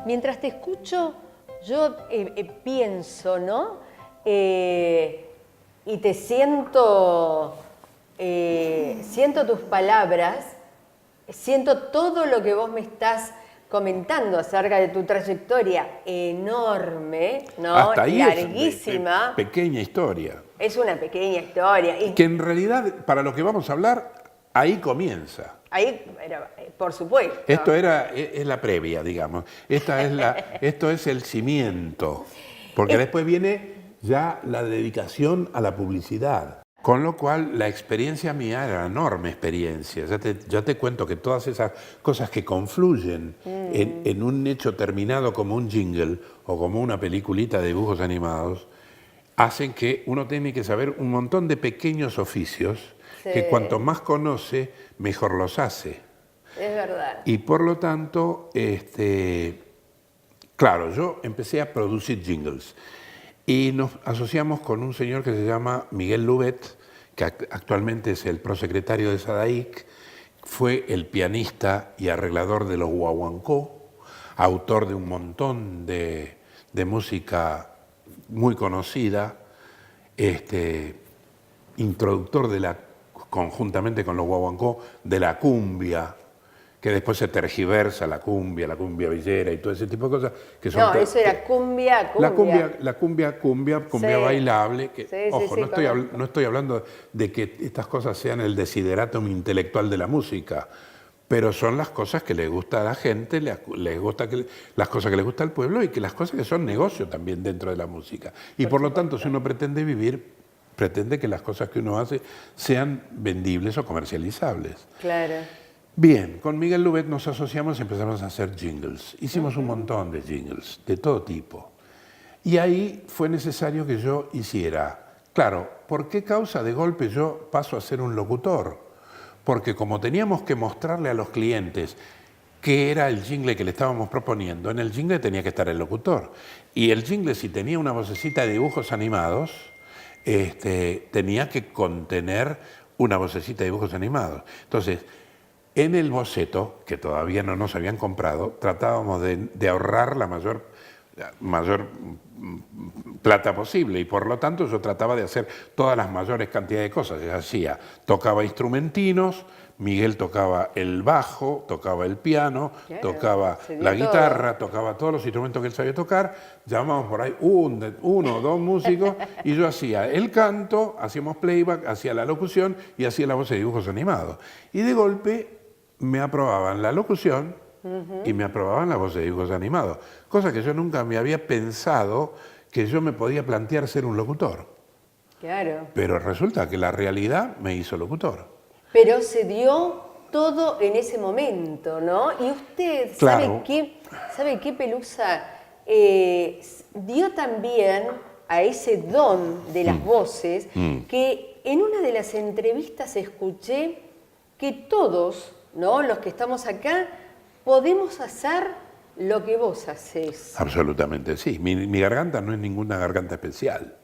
Mientras te escucho, yo pienso, ¿no? Y te siento, siento tus palabras, siento todo lo que vos me estás comentando acerca de tu trayectoria enorme, ¿no? Hasta ahí larguísima. Es pequeña historia. Es una pequeña historia. Y que en realidad, para lo que vamos a hablar, ahí comienza. ahí, pero, por supuesto. Esto es la previa, digamos. Esto es el cimiento. Porque después viene ya la dedicación a la publicidad. Con lo cual, la experiencia mía era una enorme experiencia. Ya te cuento que todas esas cosas que confluyen en un hecho terminado como un jingle o como una peliculita de dibujos animados, hacen que uno tiene que saber un montón de pequeños oficios que cuanto más conoce, mejor los hace. Es verdad. Y por lo tanto, claro, yo empecé a producir jingles. Y nos asociamos con un señor que se llama Miguel Lubet, que actualmente es el prosecretario de SADAIC, fue el pianista y arreglador de los guaguancó, autor de un montón de música muy conocida, introductor conjuntamente con los guaguancó, de la cumbia, que después se tergiversa la cumbia villera y todo ese tipo de cosas. Que son eso era cumbia. La cumbia bailable. Que, sí, ojo, sí, no estoy hablando de que estas cosas sean el desideratum intelectual de la música, pero son las cosas que le gusta a la gente, las cosas que le gusta al pueblo y que las cosas que son negocio también dentro de la música. Y por lo tanto, si uno pretende vivir, pretende que las cosas que uno hace sean vendibles o comercializables. Claro. Bien, con Miguel Lubet nos asociamos y empezamos a hacer jingles. Hicimos un montón de jingles, de todo tipo. Y ahí fue necesario que yo hiciera, claro, ¿por qué causa de golpe yo paso a ser un locutor? Porque como teníamos que mostrarle a los clientes qué era el jingle que le estábamos proponiendo, en el jingle tenía que estar el locutor. Y el jingle, si tenía una vocecita de dibujos animados, tenía que contener una vocecita de dibujos animados. Entonces, en el boceto, que todavía no nos habían comprado, tratábamos de ahorrar la mayor plata posible y por lo tanto yo trataba de hacer todas las mayores cantidades de cosas. Tocaba instrumentinos, Miguel tocaba el bajo, tocaba el piano, tocaba la guitarra, tocaba todos los instrumentos que él sabía tocar, llamábamos por ahí uno o dos músicos y yo hacía el canto, hacíamos playback, hacía la locución y hacía la voz de dibujos animados. Y de golpe me aprobaban la locución y me aprobaban la voz de dibujos animados, cosa que yo nunca me había pensado que yo me podía plantear ser un locutor. Claro. Pero resulta que la realidad me hizo locutor. Pero se dio todo en ese momento, ¿no? Y usted, claro. ¿sabe qué, Pelusa? Dio también a ese don de las voces que en una de las entrevistas escuché que todos, ¿no?, los que estamos acá, podemos hacer lo que vos hacés. Absolutamente, sí. Mi garganta no es ninguna garganta especial.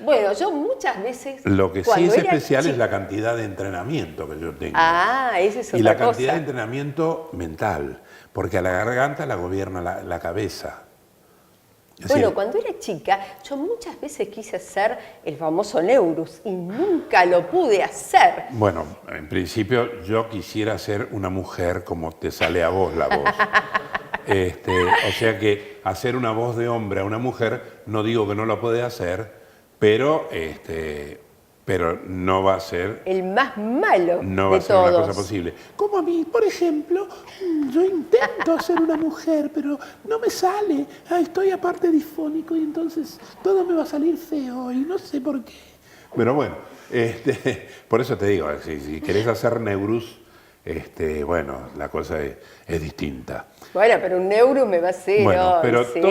Bueno, yo muchas veces... Lo que sí es especial es la cantidad de entrenamiento que yo tengo. Ah, esa es otra cosa. Y la cantidad de entrenamiento mental, porque a la garganta la gobierna la cabeza. Bueno, cuando era chica, yo muchas veces quise hacer el famoso Neurus y nunca lo pude hacer. Bueno, en principio yo quisiera ser una mujer como te sale a vos la voz. O sea que hacer una voz de hombre a una mujer, no digo que no lo puede hacer, pero no va a ser... El más malo no va de a ser todos. una cosa posible. Como a mí, por ejemplo, yo intento ser una mujer, pero no me sale. Estoy aparte disfónico y entonces todo me va a salir feo y no sé por qué. Pero bueno, por eso te digo, si querés hacer Neurus, bueno, la cosa es distinta. Bueno, pero un neuro me va a hacer. Bueno, pero sí.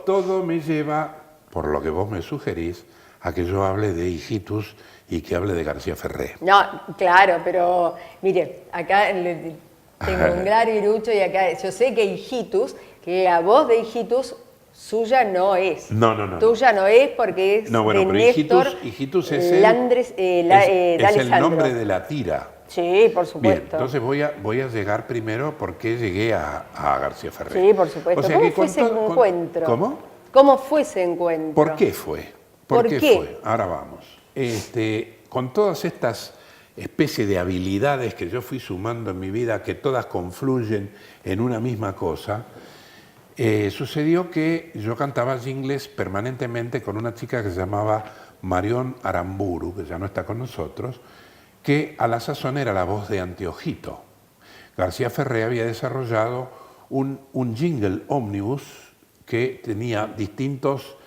todo me lleva, por lo que vos me sugerís, a que yo hable de Hijitus y que hable de García Ferré. No, claro, pero mire, acá tengo un gran irucho y acá yo sé que Hijitus, que la voz de Hijitus suya no es. No, no, no. Tuya no es porque es No, bueno, de pero Néstor Hijitus es el, Landres, es el D'Alessandro. nombre de la tira. Sí, por Bien, supuesto. entonces voy a llegar primero porque llegué a García Ferrer. Sí, por supuesto. O sea ¿Cómo que fue con ese todo- con- encuentro? ¿Cómo? ¿Cómo fue ese encuentro? ¿Por qué fue? ¿Por qué? Fue? Ahora vamos. Con todas estas especies de habilidades que yo fui sumando en mi vida, que todas confluyen en una misma cosa, sucedió que yo cantaba jingles permanentemente con una chica que se llamaba Marión Aramburu, que ya no está con nosotros, que a la sazón era la voz de Anteojito. García Ferré había desarrollado un jingle ómnibus que tenía distintos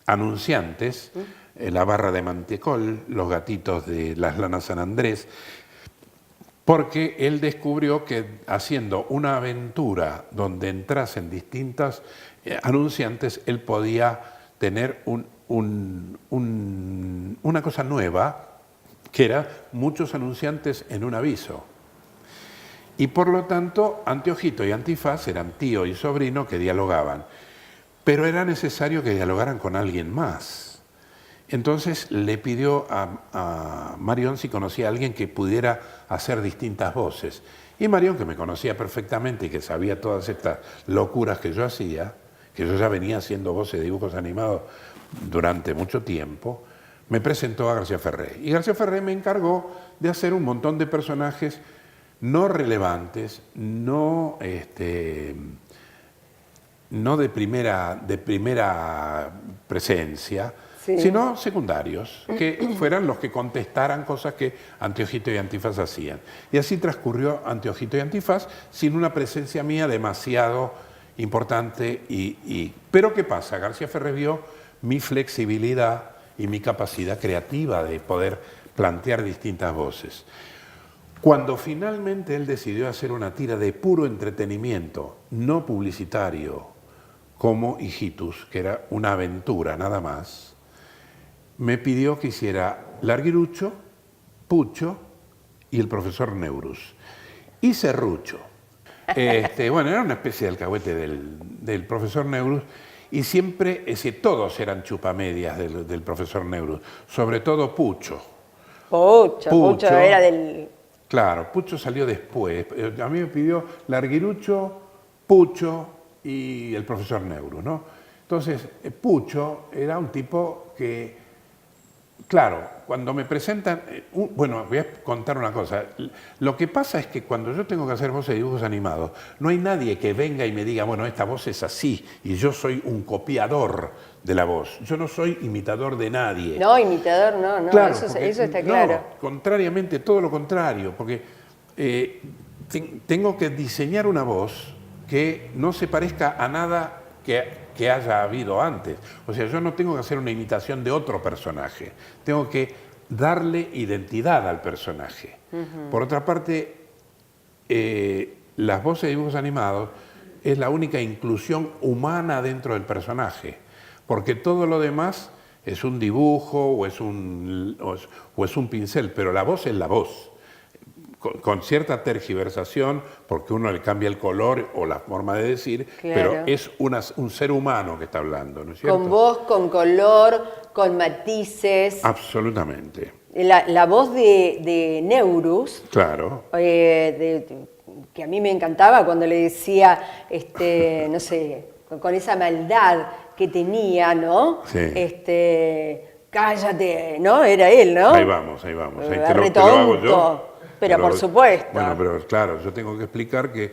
anunciantes, la barra de Mantecol, los gatitos de las lanas San Andrés, porque él descubrió que haciendo una aventura donde entrasen distintos anunciantes, él podía tener una cosa nueva, que era muchos anunciantes en un aviso. Y por lo tanto, Anteojito y Antifaz eran tío y sobrino que dialogaban. Pero era necesario que dialogaran con alguien más. Entonces le pidió a Marión si conocía a alguien que pudiera hacer distintas voces. Y Marión, que me conocía perfectamente y que sabía todas estas locuras que yo hacía, que yo ya venía haciendo voces de dibujos animados durante mucho tiempo, me presentó a García Ferré. Y García Ferré me encargó de hacer un montón de personajes no relevantes, no de primera presencia, Sí. sino secundarios, que fueran los que contestaran cosas que Anteojito y Antifaz hacían. Y así transcurrió Anteojito y Antifaz sin una presencia mía demasiado importante. Pero ¿qué pasa? García Ferré vio mi flexibilidad y mi capacidad creativa de poder plantear distintas voces. Cuando finalmente él decidió hacer una tira de puro entretenimiento, no publicitario, como Hijitus, que era una aventura nada más, me pidió que hiciera Larguirucho, Pucho y el profesor Neurus. Y Serrucho. Bueno, era una especie de alcahuete del profesor Neurus y siempre, todos eran chupamedias del profesor Neurus, sobre todo Pucho. Pucho era del... Claro, Pucho salió después. A mí me pidió Larguirucho, Pucho y el profesor Neurus, ¿no? Entonces, Pucho era un tipo que, claro, cuando me presentan... Bueno, voy a contar una cosa. Lo que pasa es que cuando yo tengo que hacer voces de dibujos animados, no hay nadie que venga y me diga, bueno, esta voz es así, y yo soy un copiador de la voz. Yo no soy imitador de nadie. No, imitador no, Claro, eso está claro. No, contrariamente, todo lo contrario, porque tengo que diseñar una voz que no se parezca a nada que haya habido antes. O sea, yo no tengo que hacer una imitación de otro personaje, tengo que darle identidad al personaje. Por otra parte, las voces de dibujos animados es la única inclusión humana dentro del personaje, porque todo lo demás es un dibujo o es un pincel, pero la voz es la voz. Con cierta tergiversación, porque uno le cambia el color o la forma de decir, Claro. pero es un ser humano que está hablando, ¿no es cierto? Con voz, con color, con matices. Absolutamente. La voz de Neurus, Claro. que a mí me encantaba cuando le decía, no sé, con esa maldad que tenía, ¿no? Sí. Cállate, ¿no? Era él, ¿no? Ahí vamos, ahí vamos. Ahí te lo hago Retonto, yo. pero por supuesto. Bueno, pero claro, yo tengo que explicar que,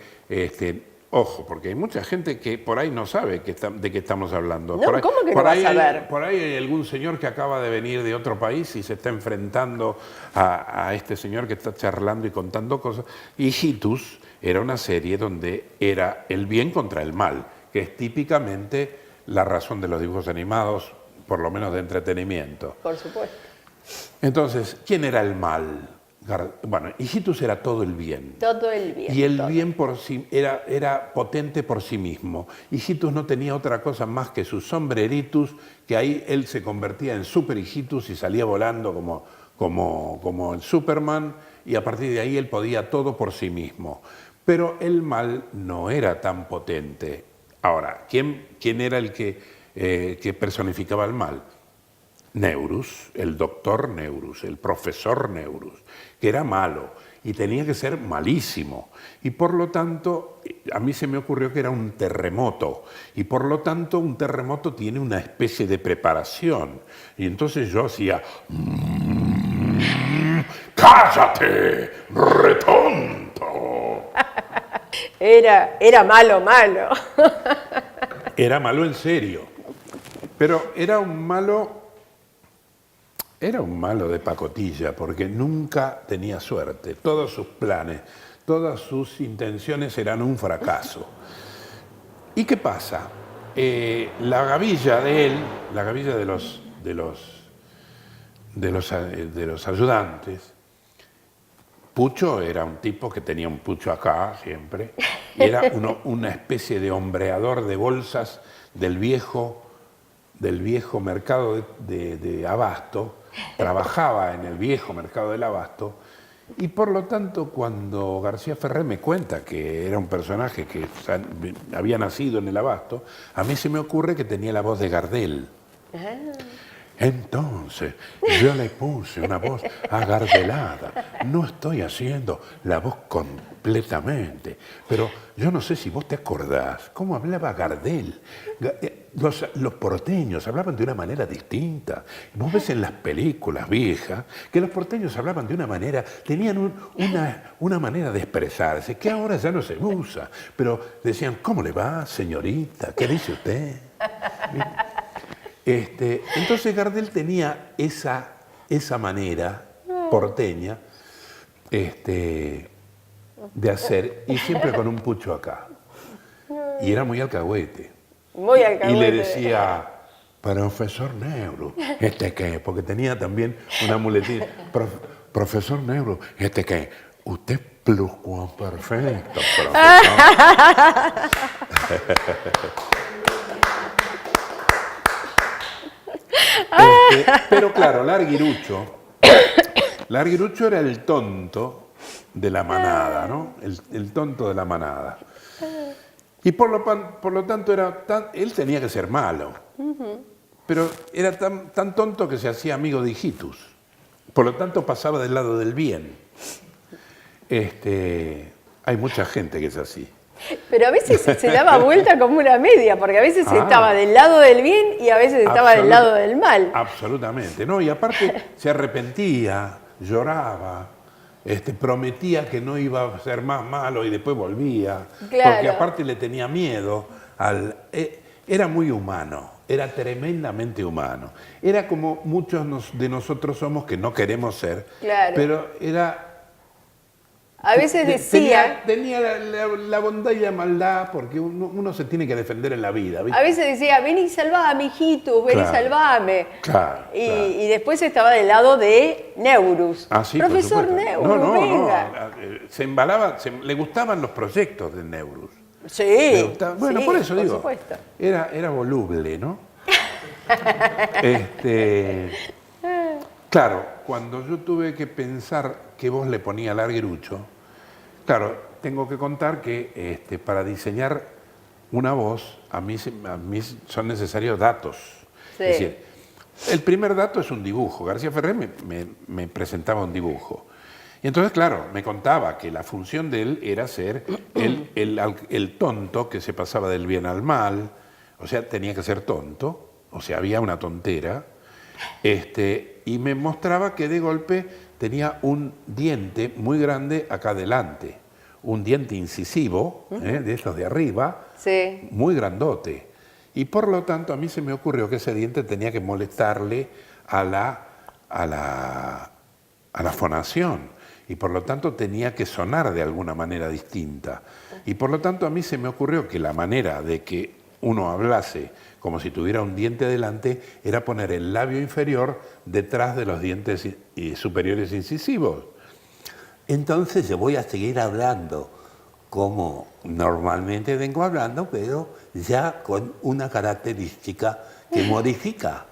ojo, porque hay mucha gente que por ahí no sabe de qué estamos hablando. No, Por ahí- ¿cómo que no por va a ahí saber? Por ahí hay algún señor que acaba de venir de otro país y se está enfrentando a este señor que está charlando y contando cosas. Y Hijitus era una serie donde era el bien contra el mal, que es típicamente la razón de los dibujos animados, por lo menos de entretenimiento. Por supuesto. Entonces, ¿quién era el mal? Bueno, Hijitus era todo el bien. Todo el bien. Y el todo. bien por sí era potente por sí mismo. Hijitus no tenía otra cosa más que su sombreritus, que ahí él se convertía en Super Hijitus y salía volando como el Superman, y a partir de ahí él podía todo por sí mismo. Pero el mal no era tan potente. Ahora, ¿quién era el que personificaba el mal? Neurus, el doctor Neurus, el profesor Neurus, que era malo y tenía que ser malísimo. Y por lo tanto, a mí se me ocurrió que era un terremoto. Y por lo tanto, un terremoto tiene una especie de preparación. Y entonces yo hacía... ¡Cállate, retonto! Era malo, malo. Era malo en serio. Pero era un malo de pacotilla, porque nunca tenía suerte. Todos sus planes, todas sus intenciones eran un fracaso. ¿Y qué pasa? La gavilla de él, la gavilla de los ayudantes, Pucho era un tipo que tenía un pucho acá siempre, y era una especie de hombreador de bolsas del viejo mercado de Abasto. Trabajaba en el viejo mercado del Abasto, y por lo tanto cuando García Ferré me cuenta que era un personaje que había nacido en el Abasto, a mí se me ocurre que tenía la voz de Gardel. Entonces yo le puse una voz agardelada. No estoy haciendo la voz completamente, pero yo no sé si vos te acordás cómo hablaba Gardel. Los porteños hablaban de una manera distinta. Vos ves en las películas viejas que los porteños hablaban de una manera, tenían una manera de expresarse que ahora ya no se usa, pero decían, ¿cómo le va, señorita? ¿Qué dice usted? Entonces Gardel tenía esa manera porteña de hacer, y siempre con un pucho acá. Y era muy alcahuete. Muy alcahuete. Y le decía, profesor Neuro, ¿qué? Porque tenía también una muletilla. Profesor Neuro, ¿qué? Usted es pluscuamperfecto, profesor. Pero claro, Larguirucho era el tonto de la manada, ¿no? El tonto de la manada. Y por lo tanto él tenía que ser malo. Pero era tan tonto que se hacía amigo de Hijitus. Por lo tanto pasaba del lado del bien. Hay mucha gente que es así. Pero a veces se daba vuelta como una media, porque a veces estaba del lado del bien y a veces estaba del lado del mal. Absolutamente, ¿no? Y aparte se arrepentía, lloraba, prometía que no iba a ser más malo y después volvía. Claro. Porque aparte le tenía miedo era muy humano, era tremendamente humano. Era como muchos de nosotros somos que no queremos ser, claro. Pero era... A veces decía... Tenía la bondad y la maldad, porque uno se tiene que defender en la vida, ¿viste? A veces decía, vení, salvame, hijitus, vení, salvame. Claro, y después estaba del lado de Neurus. Sí, profesor Neurus, venga. Se embalaba, le gustaban los proyectos de Neurus. Sí. Bueno, sí, por eso digo, supuesto. Era voluble, ¿no? Claro, cuando yo tuve que pensar qué voz le ponía a Larguirucho, claro, tengo que contar que para diseñar una voz a mí son necesarios datos. Sí. Es decir, el primer dato es un dibujo. García Ferré me presentaba un dibujo. Y entonces, claro, me contaba que la función de él era ser el tonto que se pasaba del bien al mal, o sea, tenía que ser tonto, o sea, había una tontera, y me mostraba que de golpe tenía un diente muy grande acá adelante, un diente incisivo, de esos de arriba, sí. Muy grandote. Y por lo tanto a mí se me ocurrió que ese diente tenía que molestarle a la fonación. Y por lo tanto tenía que sonar de alguna manera distinta. Y por lo tanto a mí se me ocurrió que la manera de que uno hablase como si tuviera un diente delante era poner el labio inferior detrás de los dientes superiores incisivos. Entonces yo voy a seguir hablando como normalmente vengo hablando, pero ya con una característica que modifica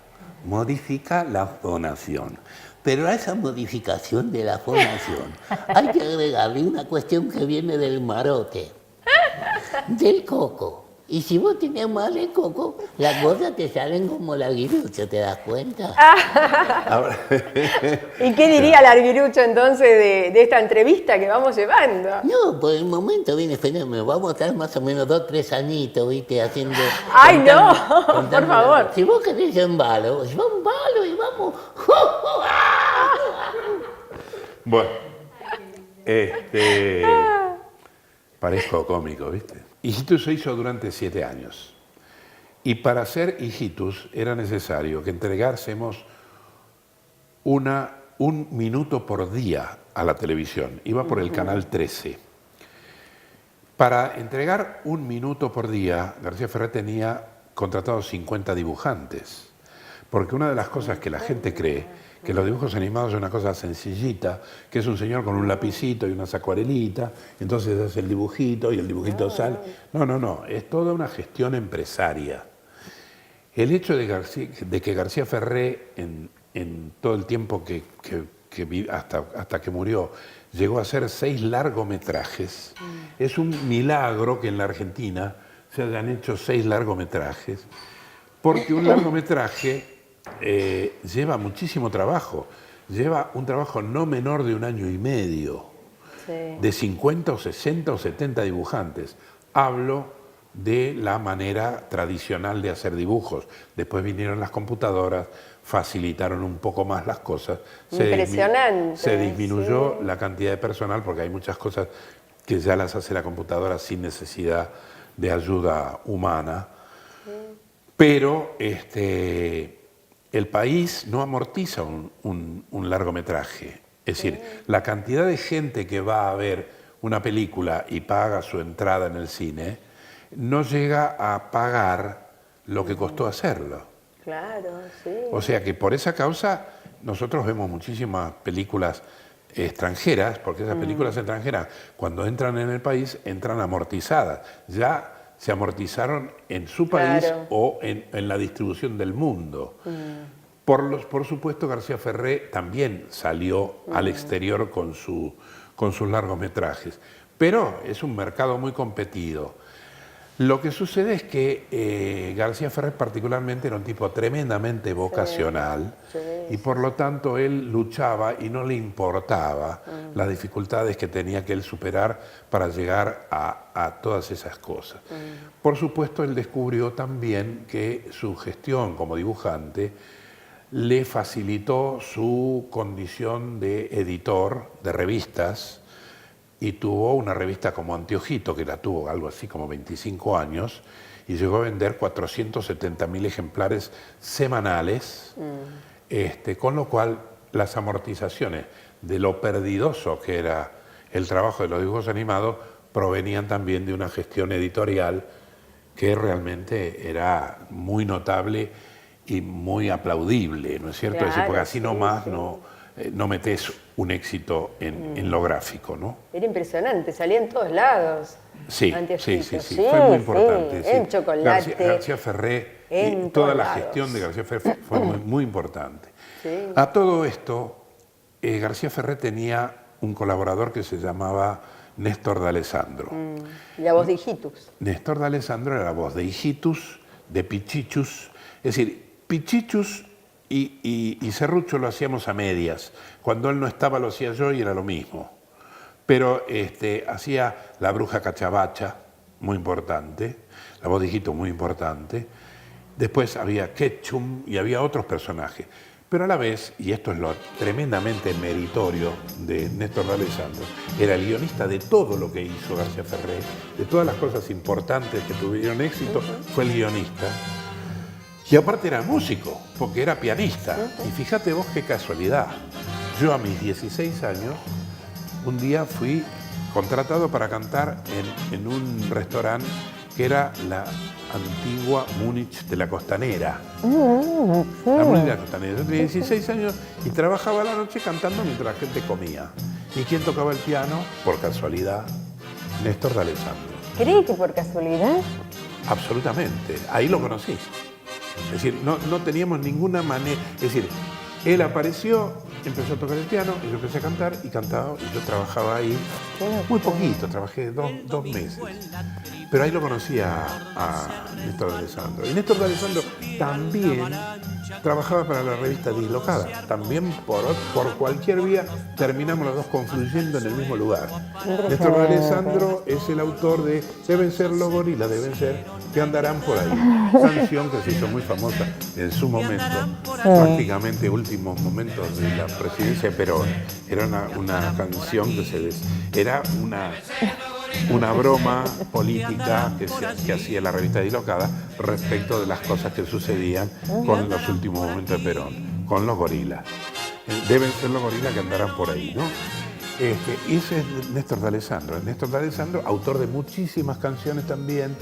la fonación. Pero a esa modificación de la fonación hay que agregarle una cuestión que viene del marote, del coco. Y si vos tenés mal de coco, las cosas te salen como la guirucha, ¿te das cuenta? Ahora, ¿Y qué diría el arguirucho entonces de esta entrevista que vamos llevando? No, por el momento viene fenómeno. Vamos a estar más o menos 2 o 3 añitos, ¿viste? Haciendo... ¡Ay, no! Por favor. Si vos querés yo embalo, yo embalo y vamos... bueno, parezco cómico, ¿viste? Hijitus se hizo durante 7 años. Y para hacer Hijitus era necesario que entregásemos un minuto por día a la televisión. Iba por el canal 13. Para entregar un minuto por día, García Ferré tenía contratados 50 dibujantes. Porque una de las cosas que la gente cree, que los dibujos animados es una cosa sencillita, que es un señor con un lapicito y unas acuarelitas, entonces hace el dibujito y el dibujito sale. No, es toda una gestión empresaria. El hecho de que García Ferré, en todo el tiempo hasta que murió, llegó a hacer 6 largometrajes, es un milagro que en la Argentina se hayan hecho 6 largometrajes, porque un largometraje lleva muchísimo trabajo, lleva un trabajo no menor de 1 año y medio, de 50 o 60 o 70 dibujantes. Hablo de la manera tradicional de hacer dibujos. Después vinieron las computadoras, facilitaron un poco más las cosas. Impresionante. Se disminuyó la cantidad de personal porque hay muchas cosas que ya las hace la computadora sin necesidad de ayuda humana. Pero el país no amortiza un largometraje. Es decir, la cantidad de gente que va a ver una película y paga su entrada en el cine no llega a pagar lo que costó hacerlo. Claro, sí. O sea que por esa causa nosotros vemos muchísimas películas extranjeras, porque esas películas extranjeras cuando entran en el país entran amortizadas. Ya se amortizaron en su país o en la distribución del mundo. Por supuesto, García Ferré también salió al exterior con sus largometrajes, pero es un mercado muy competido. Lo que sucede es que García Ferré particularmente era un tipo tremendamente vocacional y por lo tanto él luchaba y no le importaba las dificultades que tenía que él superar para llegar a todas esas cosas. Por supuesto, él descubrió también que su gestión como dibujante le facilitó su condición de editor de revistas, y tuvo una revista como Anteojito, que la tuvo algo así como 25 años, y llegó a vender 470.000 ejemplares semanales, con lo cual las amortizaciones de lo perdidoso que era el trabajo de los dibujos animados provenían también de una gestión editorial que realmente era muy notable y muy aplaudible, ¿no es cierto? Claro, Porque así nomás no metés un éxito en lo gráfico, ¿no? Era impresionante, salía en todos lados. Sí, Anteojito. fue muy importante. Sí, en chocolate. García Ferré, y toda la gestión de García Ferré fue muy importante. Sí. A todo esto, García Ferré tenía un colaborador que se llamaba Néstor D'Alessandro. La voz de Hijitus. Néstor D'Alessandro era la voz de Hijitus, de Pichichus, es decir, Pichichus y Serrucho lo hacíamos a medias. Cuando él no estaba lo hacía yo y era lo mismo. Pero hacía la bruja Cachabacha, muy importante, la voz de Hijitus, muy importante. Después había Ketchum y había otros personajes. Pero a la vez, y esto es lo tremendamente meritorio de Néstor D'Alessandro, era el guionista de todo lo que hizo García Ferré, de todas las cosas importantes que tuvieron éxito, fue el guionista. Y aparte era músico, porque era pianista. Y fíjate vos qué casualidad. Yo a mis 16 años, un día fui contratado para cantar en un restaurante que era la antigua Múnich de la Costanera. La Múnich de la Costanera. Yo tenía 16 años y trabajaba a la noche cantando mientras la gente comía. ¿Y quién tocaba el piano? Por casualidad, Néstor D'Alessandro. ¿Crees que por casualidad? Absolutamente. Ahí lo conocí. Es decir, no teníamos ninguna manera. Es decir, él apareció, empezó a tocar el piano, y yo empecé a cantar y cantaba, y yo trabajaba ahí muy poquito, trabajé dos meses. Pero ahí lo conocí a Néstor D'Alessandro. Y Néstor D'Alessandro también trabajaba para la revista Dislocada. También por cualquier vía terminamos los dos confluyendo en el mismo lugar. Néstor D'Alessandro es el autor de Deben ser los gorilas, deben ser que andarán por ahí. Canción que se hizo muy famosa en su momento, prácticamente últimos momentos de la presidencia de Perón. Era una canción que era una broma política que hacía la revista Dislocada respecto de las cosas que sucedían con los últimos momentos de Perón, con los gorilas. Deben ser los gorilas que andarán por ahí, ¿no? Y ese es Néstor D'Alessandro. Néstor D'Alessandro, autor de muchísimas canciones también,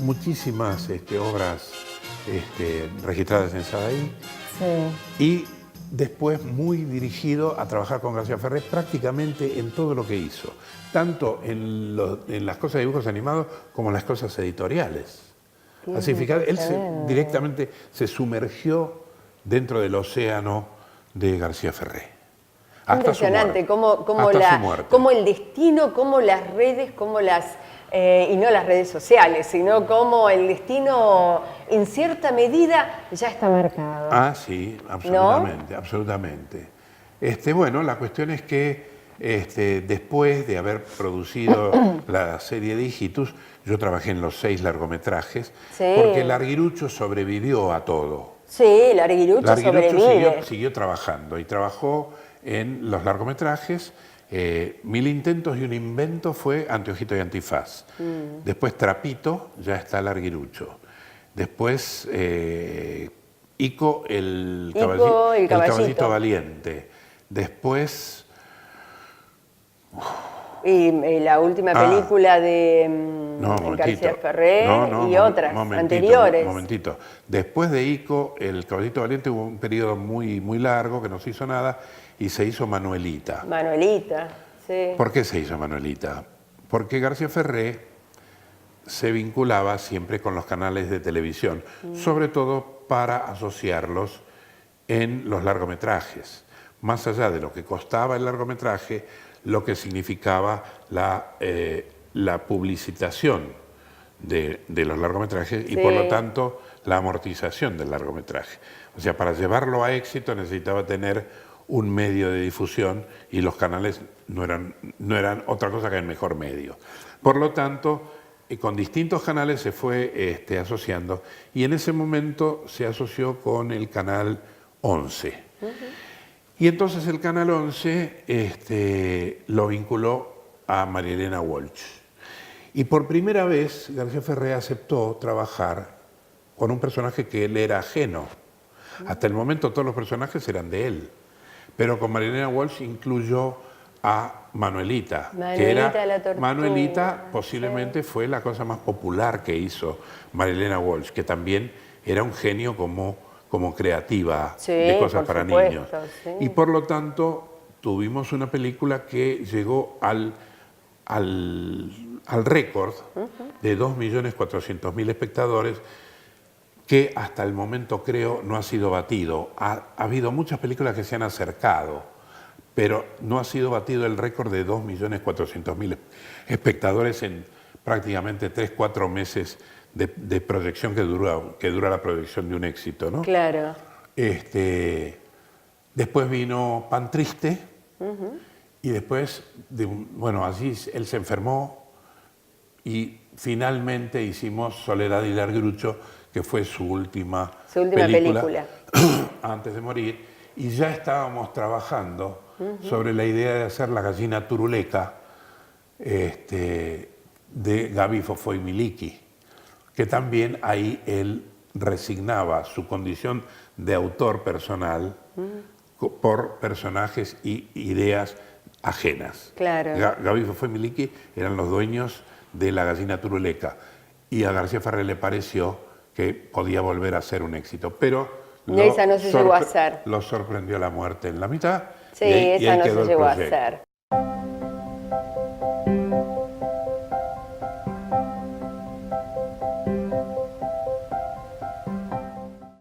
muchísimas obras registradas en Sadaí. Sí. Y después muy dirigido a trabajar con García Ferré prácticamente en todo lo que hizo, tanto en las cosas de dibujos animados como en las cosas editoriales. Así, fíjate, él directamente se sumergió dentro del océano de García Ferré. Impresionante, cómo el destino, cómo las redes, y no las redes sociales, sino cómo el destino en cierta medida ya está marcado. Ah, sí, absolutamente, ¿no? Absolutamente. Bueno, la cuestión es que después de haber producido la serie de Hijitus, yo trabajé en los 6 largometrajes, porque Larguirucho sobrevivió a todo. Sí, Larguirucho sobrevive. Siguió trabajando y trabajó en los largometrajes. 1000 intentos y un invento fue Anteojito y Antifaz. Después Trapito, ya está Larguirucho. Después Ico, el caballito valiente. Después... Y la última película de García Ferré y otras anteriores. Momentito. Después de Ico, el caballito valiente, hubo un periodo muy, muy largo que no se hizo nada y se hizo Manuelita. Manuelita, sí. ¿Por qué se hizo Manuelita? Porque García Ferré se vinculaba siempre con los canales de televisión, sobre todo para asociarlos en los largometrajes. Más allá de lo que costaba el largometraje, lo que significaba la publicitación de los largometrajes y por lo tanto la amortización del largometraje. O sea, para llevarlo a éxito necesitaba tener un medio de difusión y los canales no eran otra cosa que el mejor medio. Por lo tanto, con distintos canales se fue asociando y en ese momento se asoció con el canal 11. Y entonces el Canal 11 lo vinculó a María Elena Walsh. Y por primera vez García Ferré aceptó trabajar con un personaje que él era ajeno. Hasta el momento todos los personajes eran de él. Pero con María Elena Walsh incluyó a Manuelita. Manuelita posiblemente fue la cosa más popular que hizo María Elena Walsh, que también era un genio como creativa de cosas para niños. Sí. Y por lo tanto tuvimos una película que llegó al récord de 2.400.000 espectadores, que hasta el momento creo no ha sido batido. Ha habido muchas películas que se han acercado, pero no ha sido batido el récord de 2.400.000 espectadores en prácticamente 3-4 meses de proyección que dura la proyección de un éxito, ¿no? Claro. Después vino Pan Triste y después, allí él se enfermó y finalmente hicimos Soledad y Larguirucho, que fue su última película antes de morir, y ya estábamos trabajando sobre la idea de hacer La gallina turuleca de Gaby Fofó y Miliki, que también ahí él resignaba su condición de autor personal por personajes y ideas ajenas. Claro. Gaby Fofó y Miliki eran los dueños de La gallina turuleca y a García Ferré le pareció que podía volver a ser un éxito, pero esa no se llegó a hacer. Lo sorprendió la muerte en la mitad. Sí, esa no se llegó a hacer.